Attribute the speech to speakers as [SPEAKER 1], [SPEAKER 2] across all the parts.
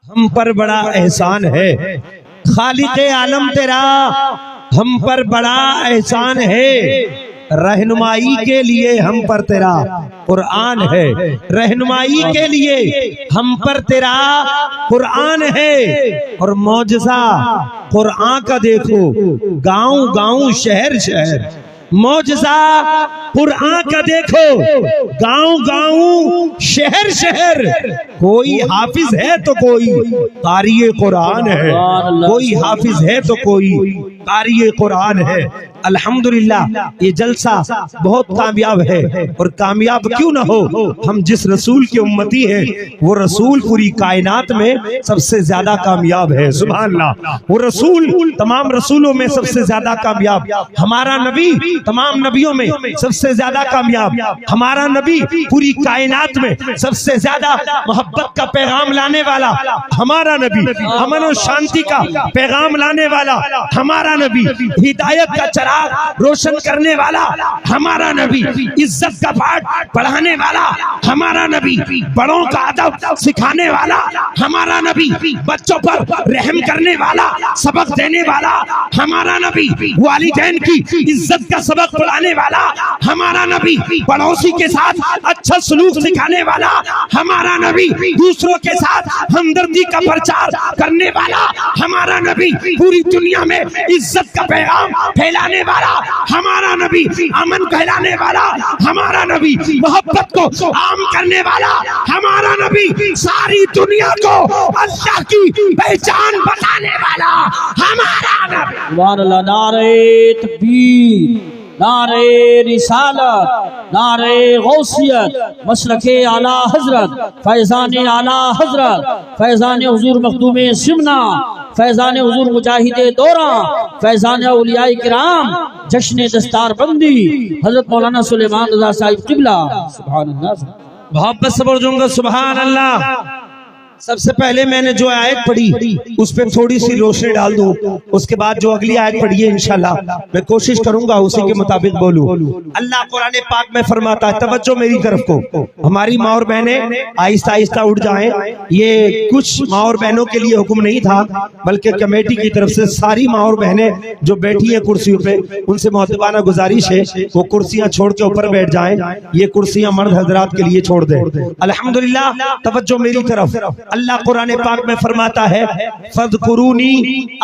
[SPEAKER 1] ہم پر بڑا احسان ہے، خالق عالم تیرا ہم پر بڑا احسان ہے، رہنمائی کے لیے ہم پر تیرا قرآن ہے، رہنمائی کے لیے ہم پر تیرا قرآن ہے، اور معجزہ قرآن کا دیکھو گاؤں گاؤں شہر شہر، معجزہ قرآن کا دیکھو گاؤں گاؤں شہر شہر، کوئی حافظ ہے تو کوئی قاری قرآن ہے، کوئی حافظ ہے تو کوئی قاری قرآن ہے۔ الحمدللہ یہ جلسہ بہت کامیاب ہے، اور کامیاب کیوں نہ ہو، ہم جس رسول کی امتی ہیں وہ رسول پوری کائنات میں سب سے زیادہ کامیاب ہے، سبحان اللہ، وہ رسول تمام رسولوں میں سب سے زیادہ کامیاب، ہمارا نبی تمام نبیوں میں سب سے زیادہ کامیاب، ہمارا نبی پوری کائنات میں سب سے زیادہ محبت کا پیغام لانے والا، ہمارا نبی امن و شانتی کا پیغام لانے والا، ہمارا نبی ہدایت کا چراغ روشن کرنے والا، ہمارا نبی عزت کا پاٹھ پڑھانے والا، ہمارا نبی بڑوں کا ادب سکھانے والا، ہمارا نبی بچوں پر رحم کرنے والا، سبق دینے والا، ہمارا نبی والدین کی عزت کا سبق پڑھانے والا، ہمارا نبی پڑوسی کے ساتھ اچھا سلوک سکھانے والا، ہمارا نبی دوسروں کے ساتھ ہمدردی کا پرچار کرنے والا، ہمارا نبی پوری دنیا میں عزت کا پیغام پھیلانے والا، ہمارا نبی امن پھیلانے والا، ہمارا نبی محبت کو عام کرنے والا، ہمارا نبی ساری دنیا کو اللہ کی پہچان بتانے والا، ہمارا نبی۔
[SPEAKER 2] سبحان اللہ، نعرہ تکبیر، نعرہ رسالت، نعرہ غوثیت، مسلک اعلیٰ حضرت، فیضان اعلیٰ حضرت، فیضان حضور مخدوم سمنا، فیضان حضور مجاہد دوراں، فیضان اولیاء کرام، جشن دستار بندی حضرت مولانا سلیمان رضا صاحب قبلہ، سبحان اللہ۔
[SPEAKER 1] محبت سے بول جاؤں گا سبحان اللہ۔ سب سے پہلے میں نے جو آیت پڑھی اس پہ تھوڑی سی روشنی ڈال دوں، اس کے بعد جو اگلی آیت پڑھی ہے انشاءاللہ میں کوشش کروں گا اسی کے مطابق بولوں۔ اللہ قرآن پاک میں فرماتا ہے، توجہ میری طرف کو، ہماری ماں اور بہنیں آہستہ آہستہ اٹھ جائیں، یہ کچھ ماں اور بہنوں کے لیے حکم نہیں تھا بلکہ کمیٹی کی طرف سے ساری ماں اور بہنیں جو بیٹھی ہیں کرسیوں پہ ان سے مؤدبانہ گزارش ہے وہ کرسیاں چھوڑ کے اوپر بیٹھ جائیں، یہ کرسیاں مرد حضرات کے لیے چھوڑ دیں۔ الحمدللہ، توجہ میری طرف، اللہ قرآن پاک میں فرماتا ہے فَاذْكُرُونِي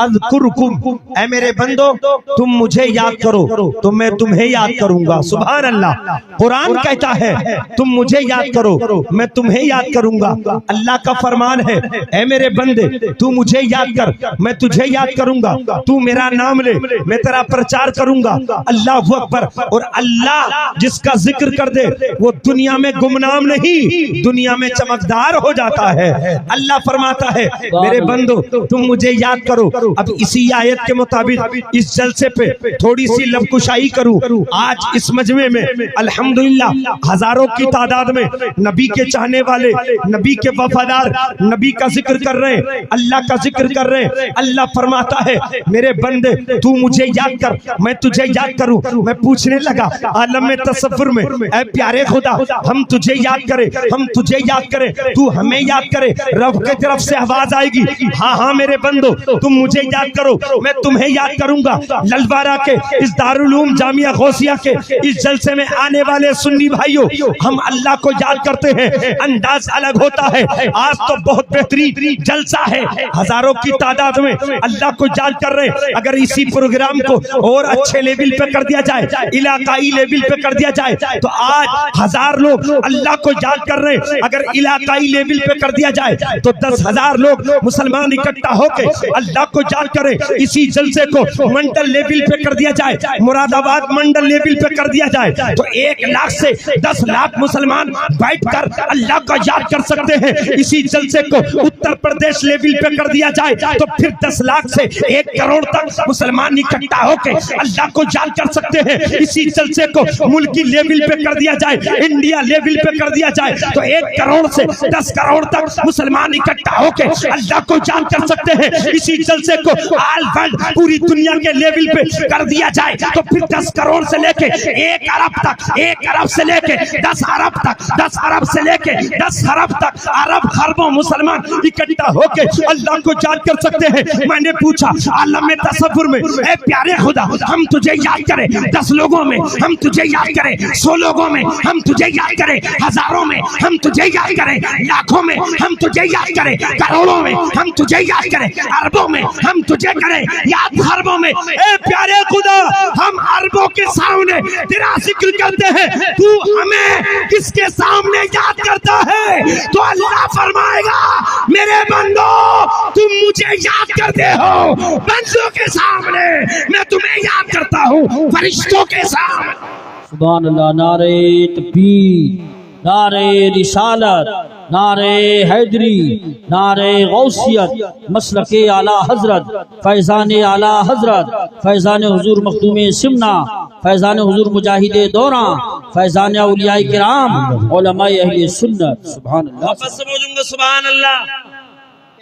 [SPEAKER 1] أَذْكُرْكُمْ، اے میرے بندو تم مجھے یاد کرو تو میں تمہیں یاد کروں گا، سبحان اللہ۔ قرآن کہتا ہے تم مجھے یاد کرو میں تمہیں یاد کروں گا، اللہ کا فرمان ہے اے میرے بندے تو مجھے یاد کر میں تجھے یاد کروں گا، تو میرا نام لے میں تیرا پرچار کروں گا، اللہ اکبر۔ اور اللہ جس کا ذکر کر دے وہ دنیا میں گمنام نہیں، دنیا میں چمکدار ہو جاتا ہے۔ اللہ فرماتا ہے میرے بندو تم مجھے یاد کرو۔ اب اسی آیت کے مطابق اس جلسے پہ تھوڑی سی لب کشائی کروں۔ آج اس مجمع میں الحمدللہ ہزاروں کی تعداد میں نبی کے چاہنے والے، نبی کے وفادار نبی کا ذکر کر رہے ہیں، اللہ کا ذکر کر رہے ہیں۔ اللہ فرماتا ہے میرے بندے تو مجھے یاد کر میں تجھے یاد کروں۔ میں پوچھنے لگا عالم تصور میں اے پیارے خدا ہم تجھے یاد کریں، ہم تجھے یاد کریں، تو ہمیں یاد کرے، رب کی طرف سے آواز آئے گی ہاں ہاں میرے بندو تم مجھے یاد کرو میں تمہیں یاد کروں گا۔ للوارہ کے اس دارالعلوم جامعہ غوثیہ کے اس جلسے میں آنے والے سنی بھائیوں ہم اللہ کو یاد کرتے ہیں، انداز الگ ہوتا ہے۔ آج تو بہت بہترین جلسہ ہے، ہزاروں کی تعداد میں اللہ کو یاد کر رہے ہیں۔ اگر اسی پروگرام کو اور اچھے لیول پہ کر دیا جائے، علاقائی لیول پہ کر دیا جائے تو آج ہزار لوگ اللہ کو یاد کر رہے ہیں، اگر علاقائی لیول پہ کر دیا جائے تو 10,000 لوگ مسلمان اکٹھا ہو کے اللہ کو یاد کریں۔ اسی جلسے کو منڈل لیول پہ کر دیا جائے، مراد آباد منڈل لیول پہ کر دیا جائے تو 1 لاکھ سے 10 لاکھ مسلمان بیٹھ کر اللہ کا یاد کر سکتے ہیں۔ اسی جلسے کو اتر پردیش لیول پہ کر دیا جائے تو پھر 10 لاکھ سے 1 کروڑ تک مسلمان اکٹھا ہو کے اللہ کو یاد کر سکتے ہیں۔ اسی جلسے کو ملکی لیول پہ کر دیا جائے، انڈیا لیول پہ کر دیا جائے تو 1 کروڑ سے 10 کروڑ تک مسلمان مسلمان اکٹھا ہو کے اللہ کو یاد کر سکتے ہیں. اسی جلسے کو آل ورلڈ پوری دنیا کے لیول پہ کر دیا جائے تو پھر 10 کروڑ سے لے کے 1 ارب تک, 1 ارب سے لے کے 10 ارب تک, 10 ارب سے لے کے 10 ارب تک ارب خربوں مسلمان اکٹھا ہو کے اللہ کو یاد کر سکتے ہیں. میں نے پوچھا عالم تصور میں, اے پیارے خدا ہم تجھے یاد کریں 10 لوگوں میں, ہم تجھے یاد کریں 100 لوگوں میں, ہم تجھے یاد کریں ہزاروں میں, ہم تجھے یاد کریں لاکھوں میں, ہم تجھے یاد کریں کروڑوں میں, ہم تجھے یاد کریں اربوں میں, ہم تجھے کریں یاد خربوں میں. اے پیارے خدا ہم اربوں کے سامنے تیرا ذکر کرتے ہیں, تو ہمیں کس کے سامنے یاد کرتا ہے؟ تو اللہ فرمائے گا میرے بندو تم مجھے یاد کرتے ہو بندوں کے سامنے, میں تمہیں یاد کرتا ہوں فرشتوں کے سامنے.
[SPEAKER 2] سبحان اللہ. نعرہ تکبیر, نعرہ رسالت, نعرہ حیدری, نعرہ غوثیت, مسلک اعلی حضرت, فیضان اعلی حضرت, فیضان حضور مخدوم سمنا, فیضان حضور مجاہد دوراں, فیضان اولیاء کرام, علماء اہل سنت. سبحان اللہ.
[SPEAKER 1] واپس سے بولوں گا سبحان اللہ.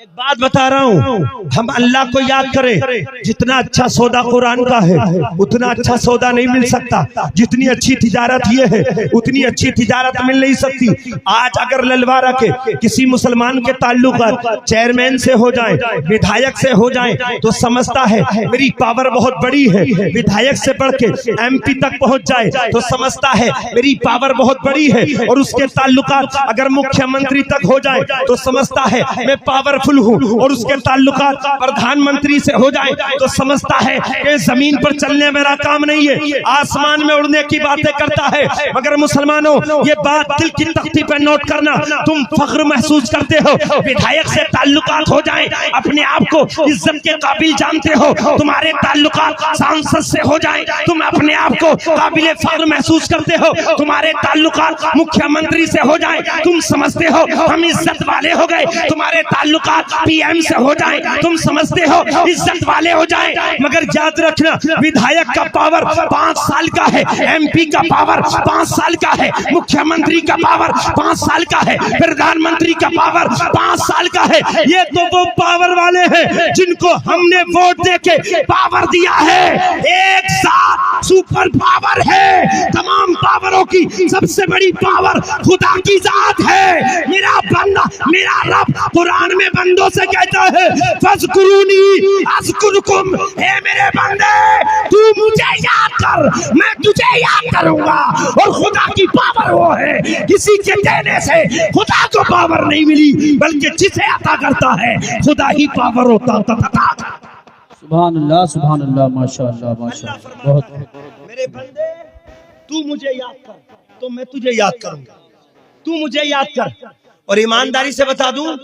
[SPEAKER 1] ایک بات بتا رہا ہوں, ہم اللہ کو یاد کریں. جتنا اچھا سودا قرآن کا ہے اتنا اچھا سودا نہیں مل سکتا. جتنی اچھی تجارت یہ ہے اتنی اچھی تجارت مل نہیں سکتی. آج اگر للوارہ کے کسی مسلمان کے تعلقات چیئرمین سے ہو جائیں, ودھایک سے ہو جائیں, تو سمجھتا ہے میری پاور بہت بڑی ہے. ودھایک سے بڑھ کے MP تک پہنچ جائے تو سمجھتا ہے میری پاور بہت بڑی ہے. اور اس کے تعلقات اگر مکھیہ منتری تک ہو جائے تو سمجھتا ہے میں پاورفل ہوں. اور اس کے تعلقات پردھان منتری سے ہو جائے تو سمجھتا ہے کہ زمین پر چلنے میرا کام نہیں ہے, آسمان میں اڑنے کی باتیں کرتا ہے. مگر مسلمانوں یہ بات دل کی تختی پہ نوٹ کرنا, تم فخر محسوس کرتے ہو ودھایک سے تعلقات ہو جائیں اپنے آپ کو عزت کے قابل جانتے ہو. تمہارے تعلقات سانسد سے ہو جائیں تم اپنے آپ کو قابل فخر محسوس کرتے ہو. تمہارے تعلقات مکھیہ منتری سے ہو جائیں تم سمجھتے ہو ہم عزت والے ہو گئے. تمہارے تعلقات PM سے ہو جائیں تم سمجھتے ہو عزت والے ہو جائیں. مگر یاد رکھنا ودھایک کا پاور 5 سال کا ہے, MP کا پاور 5 سال کا ہے, مکھیہ منتری کا پاور 5 سال کا ہے, پردھان منتری کا پاور 5 سال کا ہے. یہ تو وہ پاور والے ہیں جن کو ہم نے ووٹ دے کے پاور دیا ہے. ایک ذات سپر پاور ہے. تمام پاوروں کی سب سے بڑی پاور خدا کی ذات ہے. میرا بندہ میرا رب قرآن میں بندوں سے کہتا ہے فَاذْكُرُونِي أَذْكُرْكُمْ, اے میرے بندے تو مجھے یاد کر میں تجھے یاد کروں گا. اور خدا کی پاور وہ ہے کسی کے دینے سے خدا کو پاور نہیں ملی بلکہ جسے عطا کرتا ہے خدا ہی پاور ہوتا ہے.
[SPEAKER 2] سبحان اللہ, سبحان اللہ, ماشاءاللہ, ماشاءاللہ. بہت
[SPEAKER 1] میرے بندے تو مجھے یاد کر تو میں تجھے یاد کروں گا. تو مجھے یاد کر. اور ایمانداری سے بتا دوں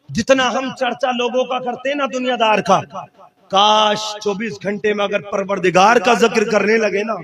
[SPEAKER 1] جتنا ہم چرچا لوگوں کا کرتے ہیں نا دنیا دار کا, کاش 24 گھنٹے میں اگر پروردگار کا ذکر کرنے لگے نا,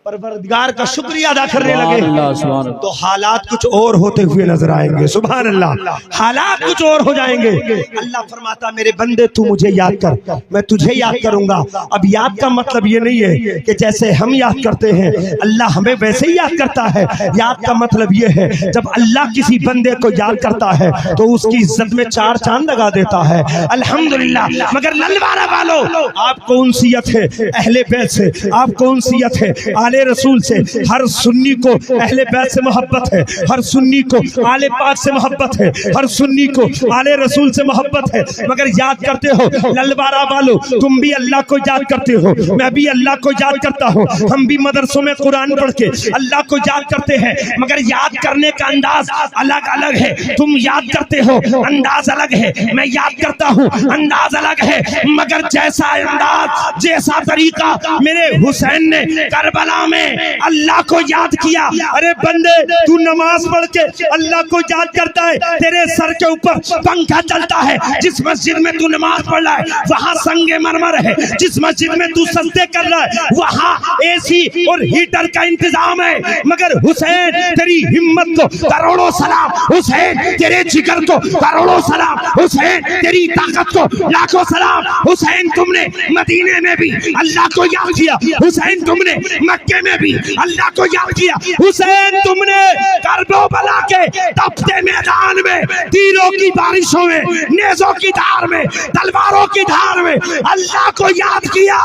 [SPEAKER 1] پروردگار کا شکریہ ادا کرنے لگے تو حالات کچھ اور ہوتے ہوئے نظر آئیں گے. سبحان اللہ, حالات کچھ اور ہو جائیں گے. اللہ فرماتا میرے بندے تو مجھے یاد کر میں تجھے یاد کروں گا. اب یاد کا مطلب یہ نہیں ہے کہ جیسے ہم یاد کرتے ہیں اللہ ہمیں ویسے ہی یاد کرتا ہے. یاد کا مطلب یہ ہے جب اللہ کسی بندے کو یاد کرتا ہے تو اس کی عزت میں 4 چاند لگا دیتا ہے. الحمدللہ. مگر للوارہ والوں آپ کو انسیت ہے اہل بیت سے, آپ کو انسیت ہے آل رسول سے. ہر سنی کو اہل بیت سے محبت ہے, ہر سنی کو آل پاک سے محبت ہے, ہر سنی کو آل رسول سے محبت ہے. مگر یاد کرتے ہو للوارہ والوں تم بھی اللہ کو یاد کرتے ہو, میں بھی اللہ کو یاد کرتا ہوں. ہم بھی مدرسوں میں قرآن پڑھ کے اللہ کو یاد کرتے ہیں مگر یاد کرنے کا انداز الگ الگ ہے. تم یاد کرتے ہو انداز الگ ہے, میں یاد کرتا ہوں انداز الگ ہے. مگر جیسا انداز جیسا طریقہ میرے حسین نے کربلا میں اللہ کو یاد کیا. ارے بندے تو نماز پڑھ کے اللہ کو یاد کرتا ہے, تیرے سر کے اوپر پنکھا چلتا ہے. جس مسجد میں تو نماز پڑھ رہا ہے وہاں سنگ مرمر ہے, جس مسجد میں تو سجدے کر رہا ہے وہاں AC اور ہیٹر کا انتظام ہے. مگر حسین تیری ہمت کو کروڑوں سلام, حسین تیرے جگر کو کروڑوں سلام, حسین تیری طاقت کو لاکھوں سلام. حسین تم نے مدینے میں بھی اللہ کو یاد کیا, حسین تم نے مکہ مکے میں بھی اللہ کو یاد کیا. حسین تم نے کربلا کے تپتے میدان میں تیروں کی بارشوں میں نیزوں کی دھار میں تلواروں کی دھار میں اللہ کو یاد کیا.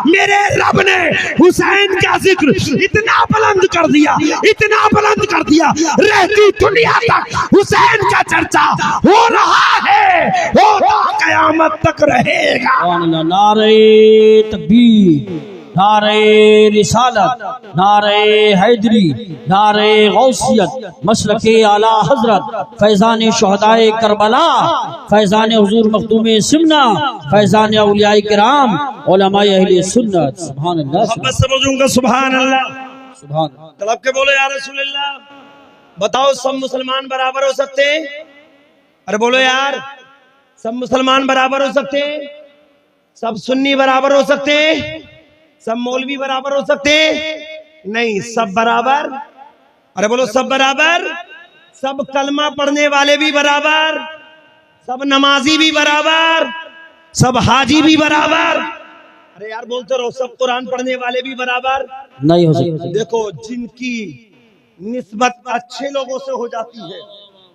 [SPEAKER 1] میرے رب نے حسین کا ذکر اتنا بلند کر دیا, اتنا بلند کر دیا, رہتی دنیا تک حسین کا چرچا ہو رہا ہے, ہوگا قیامت تک رہے گا.
[SPEAKER 2] نعرہ تکبیر, نعرہ رسالت, نعرہ حیدری, نعرہ غوثیت, مشرق اعلی حضرت, فیضان شہدائے کربلا, فیضان حضور مخدوم سمنا, فیضان اولیاء کرام, علماء اہل سنت. سبحان اللہ,
[SPEAKER 1] محبت سے بولوں گا سبحان اللہ,
[SPEAKER 2] سبحان اللہ.
[SPEAKER 1] طلب کے بولو یا رسول اللہ. بتاؤ سب مسلمان برابر ہو سکتے ہیں؟ ارے بولو یار, سب مسلمان برابر ہو سکتے ہیں؟ سب سنی برابر ہو سکتے ہیں؟ سب مولوی برابر ہو سکتے ہیں؟ نہیں, سب برابر. ارے بولو سب برابر. سب کلمہ پڑھنے والے بھی برابر, سب نمازی بھی برابر, سب حاجی بھی برابر. ارے یار بولتے رہو, سب قرآن پڑھنے والے بھی برابر
[SPEAKER 2] نہیں ہو سکتا.
[SPEAKER 1] دیکھو, جن کی نسبت اچھے لوگوں سے ہو جاتی ہے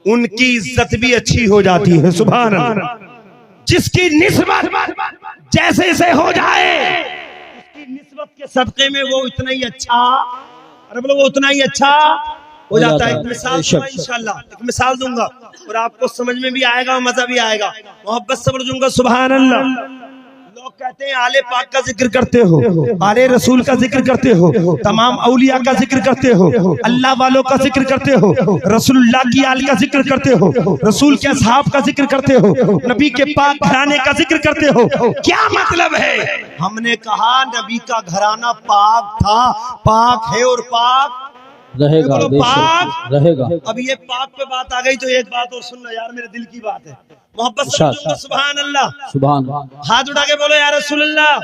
[SPEAKER 1] ان کی عزت بھی اچھی ہو جاتی ہے. سبحان اللہ. جس کی نسبت جیسے سے ہو جائے اس کی نسبت کے صدقے میں وہ اتنا ہی اچھا, ارے بولو وہ اتنا ہی اچھا ہو جاتا ہے. ایک مثال دوں گا انشاءاللہ, ایک مثال دوں گا اور آپ کو سمجھ میں بھی آئے گا اور مزہ بھی آئے گا. محبت سے بولوں گا سبحان اللہ. لوگ کہتے ہیں آل پاک کا ذکر کرتے ہو, آل رسول کا ذکر کرتے ہو, تمام اولیاء کا ذکر کرتے ہو, اللہ والوں کا ذکر کرتے ہو, رسول اللہ کی آل کا ذکر کرتے ہو, رسول کے اصحاب کا ذکر کرتے ہو, نبی کے پاک گھرانے کا ذکر کرتے ہو. کیا مطلب ہے؟ ہم نے کہا نبی کا گھرانہ پاک تھا, پاک ہے اور پاک
[SPEAKER 2] رہے گا, بے شک رہے گا.
[SPEAKER 1] اب یہ پاک پہ بات آ گئی تو ایک بات اور سننا یار, میرے دل کی بات ہے. محبت سے سبحان اللہ,
[SPEAKER 2] سبحان اللہ.
[SPEAKER 1] ہاتھ اٹھا کے بولو یا رسول اللہ.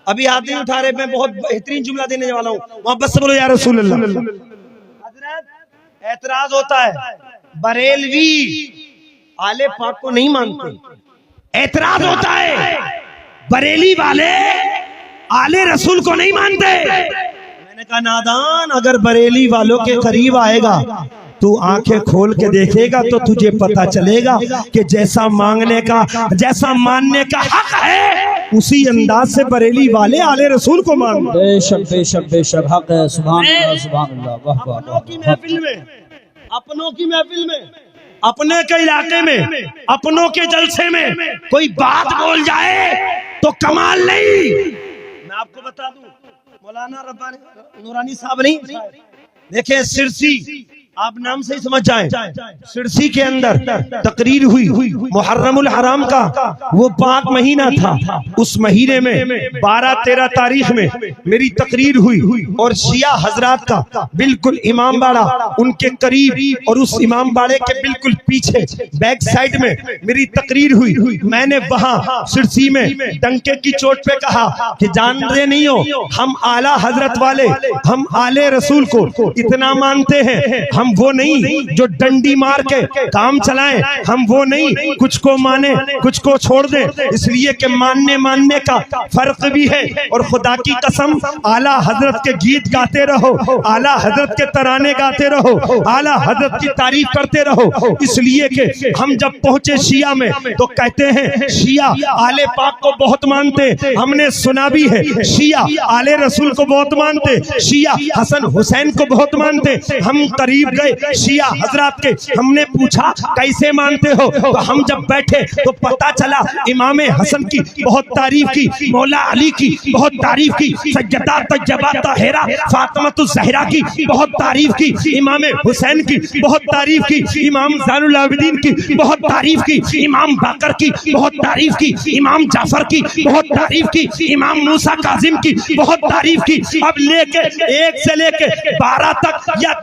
[SPEAKER 1] ابھی ہاتھ نہیں اٹھا رہے, میں بہت بہترین جملہ دینے والا ہوں. محبت سے بولو یا رسول اللہ. حضرت اعتراض ہوتا ہے, بریلوی آل پاک کو نہیں مانتے. اعتراض ہوتا ہے, بریلی والے آل رسول کو نہیں مانتے. میں نے کہا نادان, اگر بریلی والوں کے قریب آئے گا تو آنکھیں کھول کے دیکھے گا تو تجھے پتا چلے گا کہ جیسا مانگنے کا, جیسا ماننے کا حق ہے اسی انداز سے بریلی والے آل رسول کو مانتے.
[SPEAKER 2] بے شک بے شک بے شک حق ہے. سبحان اللہ, سبحان اللہ. واہ واہ.
[SPEAKER 1] اپنوں کی محفل میں, اپنوں کی محفل میں, اپنے کے علاقے میں, اپنوں کے جلسے میں کوئی بات بول جائے تو کمال نہیں. میں آپ کو بتا دوں, مولانا ربانی نورانی صاحب نہیں, دیکھیں سرسی, آپ نام سے ہی سمجھ جائیں, سرسی کے اندر تقریر ہوئی, محرم الحرام کا وہ پاک مہینہ تھا. اس مہینے میں 12-13 تاریخ میں میری تقریر ہوئی اور شیعہ حضرات کا بالکل امام باڑہ ان کے قریب اور اس امام باڑے کے بالکل پیچھے بیک سائیڈ میں میری تقریر ہوئی. میں نے وہاں سرسی میں ڈنکے کی چوٹ پہ کہا کہ جان رہے نہیں ہو, ہم اعلیٰ حضرت والے, ہم آل رسول کو اتنا مانتے ہیں, ہم وہ نہیں جو ڈنڈی مار کے کام چلائیں, ہم وہ نہیں کچھ کو مانے کچھ کو چھوڑ دیں. اس لیے کہ ماننے کا فرق بھی ہے, اور خدا کی قسم اعلیٰ حضرت کے گیت گاتے رہو, اعلیٰ حضرت کے ترانے گاتے رہو, اعلیٰ حضرت کی تعریف کرتے رہو. اس لیے کہ ہم جب پہنچے شیعہ میں تو کہتے ہیں شیعہ آل پاک کو بہت مانتے, ہم نے سنا بھی ہے شیعہ آل رسول کو بہت مانتے, شیعہ حسن حسین کو بہت مانتے. ہم قریب گئے شیعہ حضرات کے, ہم نے پوچھا کیسے مانتے ہو, تو ہم جب بیٹھے تو پتا چلا امام حسن کی بہت تعریف کی, مولا علی کی بہت تعریف کی, سیدہ طیبہ طاہرہ فاطمۃ الزہرا کی بہت تعریف کی, امام حسین کی بہت تعریف کی, امام زین العابدین کی بہت تعریف کی, امام باقر کی بہت تعریف کی, امام جعفر کی بہت تعریف کی, امام موسیٰ کاظم کی بہت تعریف کی. اب لے کے 1 سے لے کے 12 تک یا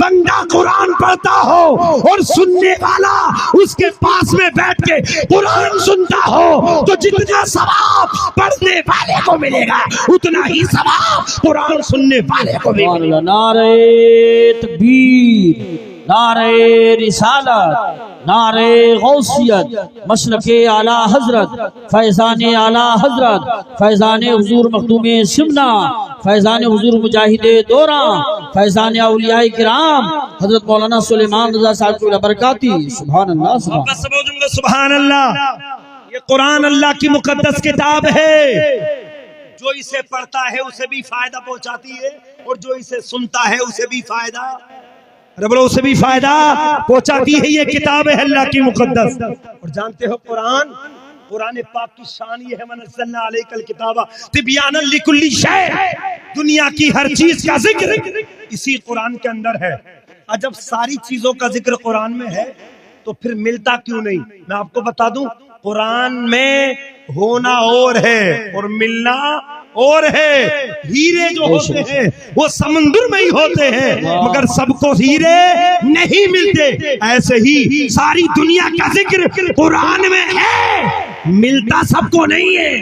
[SPEAKER 1] بندہ قرآن پڑھتا ہو اور سننے والا اس کے پاس میں بیٹھ کے قرآن سنتا ہو تو جتنا ثواب پڑھنے والے کو ملے گا اتنا ہی ثواب قرآن سننے والے کو بھی ملے گا۔
[SPEAKER 2] نعرہ تکبیر، نعرہ رسالت، نعرہ غوثیت، مشرق اعلی حضرت، فیضان اعلی حضرت، فیضان حضور مخدوم سمنا، فیضان حضور مجاہد دوران، فیضان اولیاء کرام حضرت مولانا سلیمان رضا صاحب کی برکاتی۔ سبحان اللہ، سبحان اللہ۔
[SPEAKER 1] بس بولوں گا سبحان اللہ۔ یہ قرآن اللہ کی مقدس کتاب ہے، جو اسے پڑھتا ہے اسے بھی فائدہ پہنچاتی ہے اور جو اسے سنتا ہے اسے بھی فائدہ، ربلو اسے بھی فائدہ پہنچاتی ہے۔ یہ کتاب ہے اللہ کی مقدس۔ اور جانتے ہو قرآن پاک کی شان یہ ہے وَنَزَّلْنَا عَلَيْكَ الْكِتَابَ تِبْيَانًا لِكُلِّ شَيْءٍ، دنیا کی ہر چیز کا ذکر اسی قرآن کے اندر ہے۔ اور جب ساری چیزوں کا ذکر قرآن میں ہے تو پھر ملتا کیوں نہیں؟ میں آپ کو بتا دوں، قرآن میں ہونا اور ہے اور ملنا اور ہے۔ ہیرے جو ہوتے ہیں وہ سمندر میں ہی ہوتے ہیں مگر سب کو ہیرے نہیں ملتے۔ ایسے ہی ساری دنیا کا ذکر قرآن میں ہے، ملتا سب کو نہیں ہے،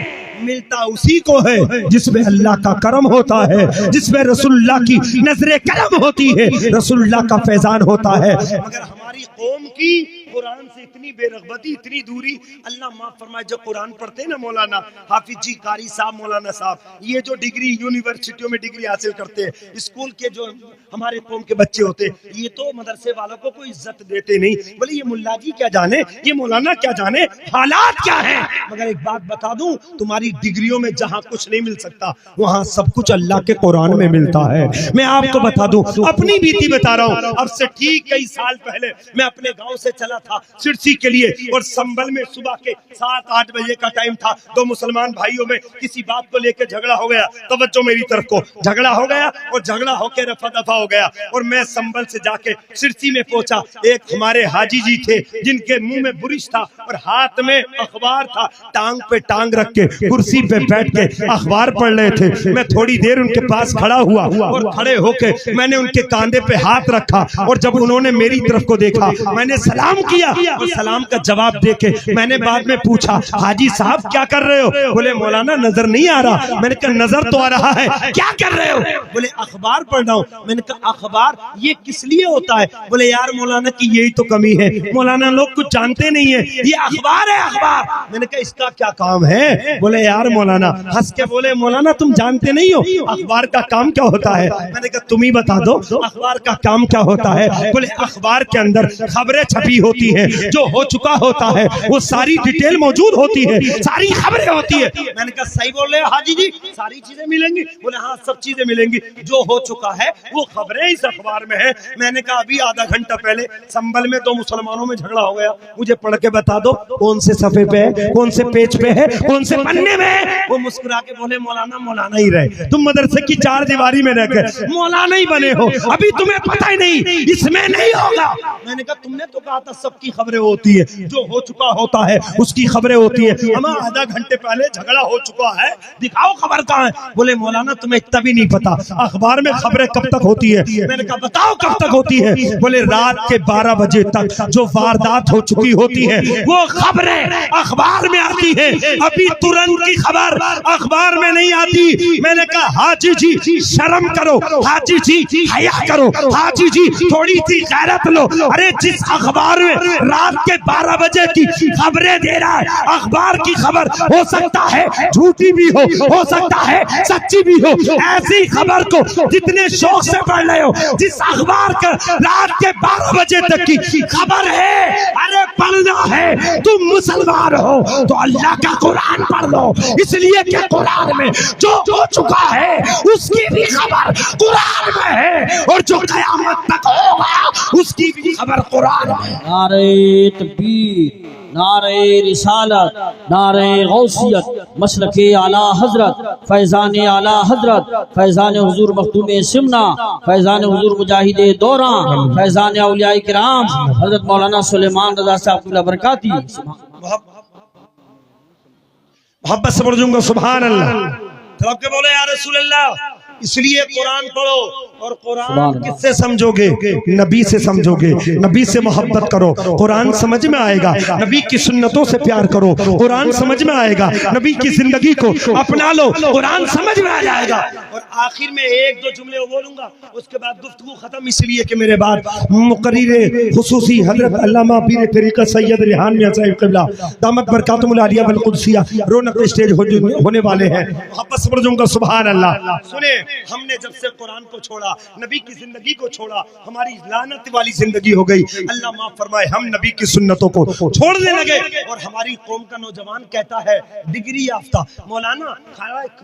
[SPEAKER 1] ملتا اسی کو ہے جس میں اللہ کا کرم ہوتا ہے، جس میں رسول اللہ کی نظر کرم ہوتی ہے، رسول اللہ کا فیضان ہوتا ہے۔ مگر ہماری قوم کی قرآن سے اتنی بے رغبتی، اتنی دوری، اللہ معاف فرمائے، جو قرآن پڑھتے ہیں نا مولانا حافظ جی، قاری صاحب، مولانا صاحب، یہ جو ڈگری یونیورسٹیوں میں ڈگری حاصل کرتے ہیں، اسکول کے جو ہمارے قوم کے بچے ہوتے ہیں، یہ تو مدرسے والوں کو کوئی عزت دیتے نہیں، بولے یہ ملا جی کیا جانے، یہ مولانا کیا جانے حالات کیا ہیں۔ مگر ایک بات بتا دوں، تمہاری ڈگریوں میں جہاں کچھ نہیں مل سکتا وہاں سب کچھ اللہ کے قرآن میں ملتا ہے۔ میں آپ کو بتا دوں، اپنی بیتی بتا رہا ہوں، اب سے ٹھیک کئی سال پہلے میں اپنے گاؤں سے چلا تھا سرسی کے لیے، اور سنبل میں صبح کے 7-8 بجے کا ٹائم تھا۔ دو مسلمان بھائیوں میں کسی بات کو لے کے جھگڑا ہو گیا، توجہ میری طرف کو، جھگڑا ہو گیا اور جھگڑا ہو کے رفع دفع ہو گیا، اور میں سنبل سے جا کے سرسی میں پہنچا۔ ایک ہمارے حاجی جی تھے جن کے منہ میں برش تھا اور ہاتھ میں اخبار تھا، ٹانگ پہ ٹانگ رکھ کے کرسی پہ بیٹھ کے اخبار پڑھ رہے تھے۔ میں تھوڑی دیر ان کے پاس کھڑا ہوا اور کھڑے ہو کے میں نے ان کے کاندھے پہ ہاتھ رکھا، اور جب انہوں نے میری طرف کو دیکھا میں نے سلام کیا، اور سلام کا جواب دے کے میں نے بعد میں پوچھا حاجی صاحب کیا کر رہے ہو؟ بولے مولانا نظر نہیں آ رہا۔ میں نے کہا نظر تو آ رہا ہے، کیا کر رہے ہو؟ بولے اخبار پڑھ رہا ہوں۔ میں نے کہا اخبار یہ کس لیے ہوتا ہے؟ بولے یار مولانا کی یہی تو کمی ہے، مولانا لوگ کچھ جانتے نہیں ہیں، یہ اخبار ہے اخبار۔ میں نے کہا اس کا کیا کام ہے؟ بولے یار مولانا، ہنس کے بولے مولانا تم جانتے نہیں ہو اخبار کا کام کیا ہوتا ہے؟ میں نے کہا تم ہی بتا دو اخبار کا کام کیا ہوتا ہے۔ بولے اخبار کے اندر خبریں چھپی ہوتی ہیں، جو ہو چکا ہوتا ہے وہ ساری ڈیٹیل موجود ہوتی ہے، ساری خبریں ہوتی ہے۔ میں نے کہا صحیح بول رہے حاجی جی، ساری چیزیں ملیں گی؟ بولے ہاں سب چیزیں ملیں گی، جو ہو چکا ہے وہ خبریں اس اخبار میں ہیں۔ میں نے کہا ابھی آدھا گھنٹہ پہلے سنبل میں دو مسلمانوں میں جھگڑا ہو گیا، مجھے پڑھ کے بتا دو کون سے صفحے پہ ہے، کون سے پیج پہ ہے، کون سے پنے میں ہے۔ وہ مسکرا کے بولے مولانا مولانا ہی رہے، تم مدرسے کی چار دیواری میں رہ کے مولانا ہی بنے ہو، ابھی تمہیں پتہ ہی نہیں اس میں نہیں ہوگا۔ میں نے کہا تم نے تو کہا تھا سب کی خبریں ہوتی ہے، جو ہو چکا ہوتا ہے اس کی خبریں ہوتی ہیں، ہمیں آدھا گھنٹے پہلے جھگڑا ہو چکا ہے، دکھاؤ خبر کہاں ہے۔ بولے مولانا تمہیں اتنا بھی نہیں پتا اخبار میں خبریں کب تک ہوتی ہے۔ میں نے کہا بتاؤ کب تک ہوتی ہے۔ بولے رات کے 12 بجے تک جو واردات ہو چکی ہوتی ہے وہ خبریں اخبار میں آتی ہیں، ابھی ترنت کی خبر اخبار میں نہیں آتی۔ میں نے کہا حاجی جی شرم کرو، حاجی جی حیا کرو، حاجی جی تھوڑی سی غیرت لو۔ ارے جس اخبار میں رات کے 12 بجے کی خبریں دے رہا ہے، اخبار کی خبر ہو سکتا ہے جھوٹی بھی ہو سکتا ہے سچی بھی ہو، ایسی خبر کو جتنے شوق سے پڑھ رہے ہو، جس اخبار کا رات کے 12 بجے تک کی خبر ہے، ارے پڑھنا ہے، تم مسلمان ہو تو اللہ کا قرآن پڑھ لو، اس لیے کہ قرآن میں جو ہو چکا ہے اس کی بھی خبر قرآن میں ہے، اور جو قیامت تک ہوگا اس کی بھی خبر قرآن میں ہے۔
[SPEAKER 2] نعرہ تکبیر، نعرہ رسالت، نعرہ غوثیت، مشرق اعلی حضرت، فیضان اعلی حضرت، فیضان حضور مخدوم سمنا، فیضان حضور مجاہد دوران، فیضان اولیاء کرام حضرت مولانا سلیمان رضا صاحب کی برکاتی۔
[SPEAKER 1] محبت سے پڑھ جوں گا سبحان اللہ۔ تھوڑا کے بولے یا رسول اللہ، اس لیے قرآن پڑھو، اور قرآن کس سے سمجھو گے؟ نبی سے سمجھو گے، نبی سے محبت کرو، قرآن سمجھ میں آئے گا، نبی کی سنتوں سے پیار کرو، قرآن سمجھ میں آئے گا، نبی کی زندگی کو اپنا لو، قرآن سمجھ میں آ جائے گا۔ اور آخر میں ایک دو جملے بولوں گا، اس کے بعد گفتگو ختم، اس لیے کہ میرے بعد مقرر خصوصی حضرت علامہ پیر طریقہ سید ریحان میاں صاحب قبلہ دامت برکاتہم العالیہ والقدسیہ رونق اسٹیج ہونے والے ہیں۔ محبت سے پڑھوں گا سبحان اللہ۔ سنیں، ہم نے جب سے قرآن کو چھوڑا، نبی کی زندگی کو چھوڑا، ہماری لعنت والی زندگی ہو گئی۔ اللہ معاف فرمائے، ہم نبی کی سنتوں کو چھوڑنے لگے، اور ہماری قوم کا نوجوان کہتا ہے ڈگری یافتہ، مولانا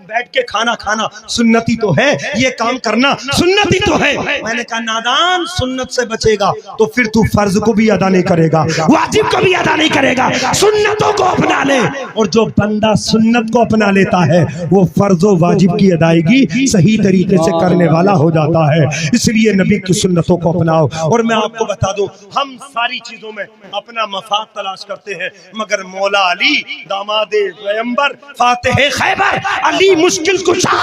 [SPEAKER 1] بیٹھ کے کھانا کھانا سنتی تو ہے، یہ کام کرنا سنتی تو ہے۔ میں نے کہا نادان، سنت سے بچے گا تو پھر تو فرض کو بھی ادا نہیں کرے گا، واجب کو بھی ادا نہیں کرے گا، سنتوں کو اپنا لے۔ اور جو بندہ سنت کو اپنا لیتا ہے وہ فرض و واجب کی ادائیگی صحیح طریقے سے کرنے والا ہو جاتا ہے۔ اس لیے نبی کی سنتوں کو اپناؤ۔ اور میں آپ کو بتا دوں، ہم ساری چیزوں میں اپنا مفاد تلاش کرتے ہیں، مگر مولا علی داماد پیغمبر فاتح خیبر علی مشکل کشا،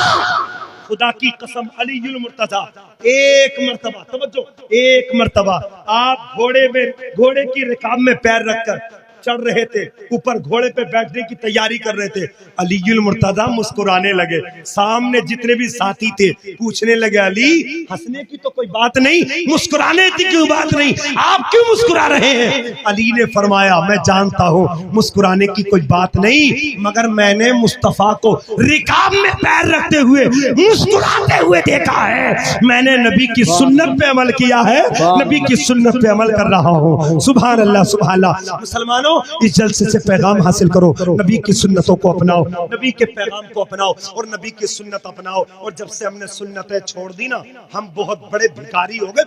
[SPEAKER 1] خدا کی قسم علی المرتضیٰ ایک مرتبہ، توجہ، ایک مرتبہ آپ گھوڑے کی رکاب میں پیر رکھ کر چڑھ رہے تھے، اوپر گھوڑے پہ بیٹھنے کی تیاری کر رہے تھے، علی المرتضیٰ مسکرانے لگے، سامنے جتنے بھی ساتھی تھے پوچھنے لگے علی ہنسنے کی تو کوئی بات نہیں، مسکرانے کی کوئی بات نہیں، آپ کیوں مسکرا رہے ہیں؟ علی نے فرمایا میں جانتا ہوں مسکرانے کی کوئی بات نہیں، مگر میں نے مصطفیٰ کو رکاب میں پیر رکھتے ہوئے مسکراتے ہوئے دیکھا ہے، میں نے نبی کی سنت پہ عمل کیا ہے، نبی کی سنت پہ عمل کر رہا ہوں۔ سبحان اللہ سبحان اللہ۔ مسلمانوں، اس جلسے سے پیغام حاصل کرو، نبی کی سنتوں کو اپناؤ، نبی کے پیغام کو اپناؤ، اور نبی کی سنت اپناؤ۔ اور جب سے ہم نے سنتیں چھوڑ دی نا، ہم بہت بڑے بھکاری ہو گئے،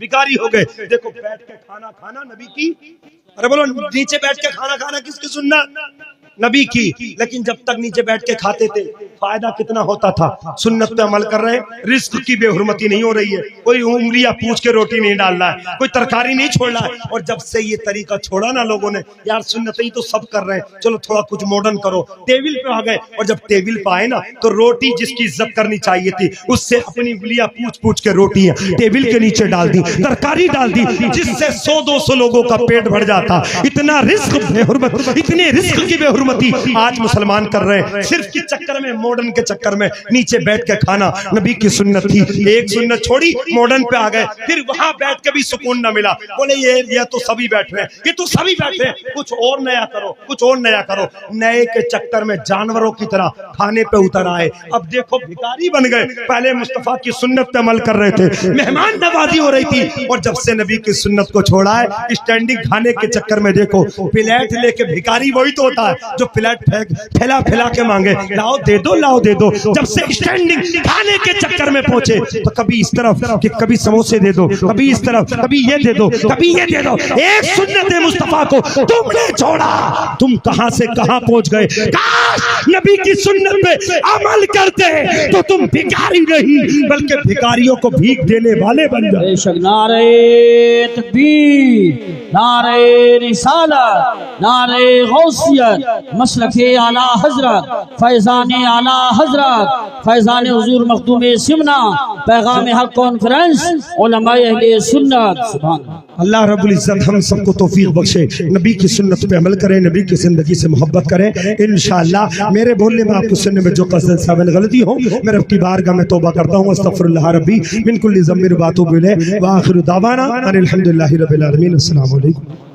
[SPEAKER 1] بھکاری ہو گئے۔ دیکھو بیٹھ کے کھانا کھانا نبی کی، ارے بولو نیچے بیٹھ کے کھانا کھانا کس کی سنت؟ نبی کی۔ لیکن جب تک نیچے بیٹھ کے کھاتے تھے فائدہ کتنا ہوتا تھا؟ سنت پہ عمل کر رہے ہیں، رزق کی بے حرمتی نہیں ہو رہی ہے، کوئی انگلیاں پوچھ کے روٹی نہیں ڈال رہا ہے، کوئی ترکاری نہیں چھوڑ رہا ہے۔ اور جب سے یہ طریقہ چھوڑا نا لوگوں نے، یار سنت ہی تو سب کر رہے ہیں، چلو تھوڑا کچھ ماڈرن کرو، ٹیبل پہ آ گئے۔ اور جب ٹیبل پہ آئے نا تو روٹی جس کی عزت کرنی چاہیے تھی اس سے اپنی انگلیاں پوچھ کے روٹی ٹیبل کے نیچے ڈال دی، ترکاری ڈال دی، جس سے 100-200 لوگوں کا پیٹ بھر جاتا۔ اتنا رزق بے حرمت، اتنے رزق کی بے حرمتی آج مسلمان کر رہے ہیں، صرف کے چکر میں، ماڈرن کے چکر میں نیچے بیٹھ کے کھانا نبی کی سنت تھی۔ ایک سنت چھوڑی، ماڈرن پہ آ گئے، پھر وہاں بیٹھ کے بھی سکون نہ ملا، بولے یہ تو سبھی بیٹھ رہے ہیں، یہ تو سبھی بیٹھے ہیں، کچھ اور نیا کرو، کچھ اور نیا کرو۔ نئے کے چکر میں جانوروں کی طرح کھانے پہ اتر آئے، اب دیکھو بھکاری بن گئے۔ پہلے مصطفیٰ کی سنت پہ عمل کر رہے تھے، مہمان نوازی ہو رہی تھی، اور جب سے نبی کی سنت کو چھوڑا ہے، اسٹینڈنگ کھانے کے چکر میں دیکھو پلیٹ لے کے، بھکاری وہی تو ہوتا ہے جو پلیٹ پھیلا کے مانگے، لاؤ دے دو، لاؤ دے دو۔ جب سے اسٹینڈنگ کھانے کے چکر میں پہنچے تو کبھی اس طرف کہ کبھی سموسے دے دو، کبھی اس طرف، کبھی یہ دے دو، کبھی یہ دے دو۔ ایک سنت مصطفیٰ کو تم نے چھوڑا، تم کہاں سے کہاں پہنچ گئے۔ کاش نبی کی سنت پہ عمل کرتے تو تم بھکاری نہیں بلکہ بھکاریوں کو بھیک دینے والے بن جائے۔
[SPEAKER 2] بے شک نعرہ تکبیر، نعرہ رسالت، نعرہ غوثیت، مسلک اعلیٰ حضرت، فیضان اعلیٰ حضرت، فیضان حضور مخدوم سمنا، پیغام حق کانفرنس، علماء اہل سنت۔ سبحان
[SPEAKER 1] اللہ رب العزت ہم سب کو توفیق بخشے، نبی کی سنت پہ عمل کریں، نبی کی زندگی سے محبت کریں انشاءاللہ۔ میرے بولنے میں آپ کو سننے میں جو قصداً ثابت غلطی ہو، میں رب کی بارگاہ میں توبہ کرتا ہوں، استغفر اللہ ربی من کل ذنب واتوب الیہ، وآخر دعوانا ان الحمدللہ رب العالمین۔ السلام علیکم۔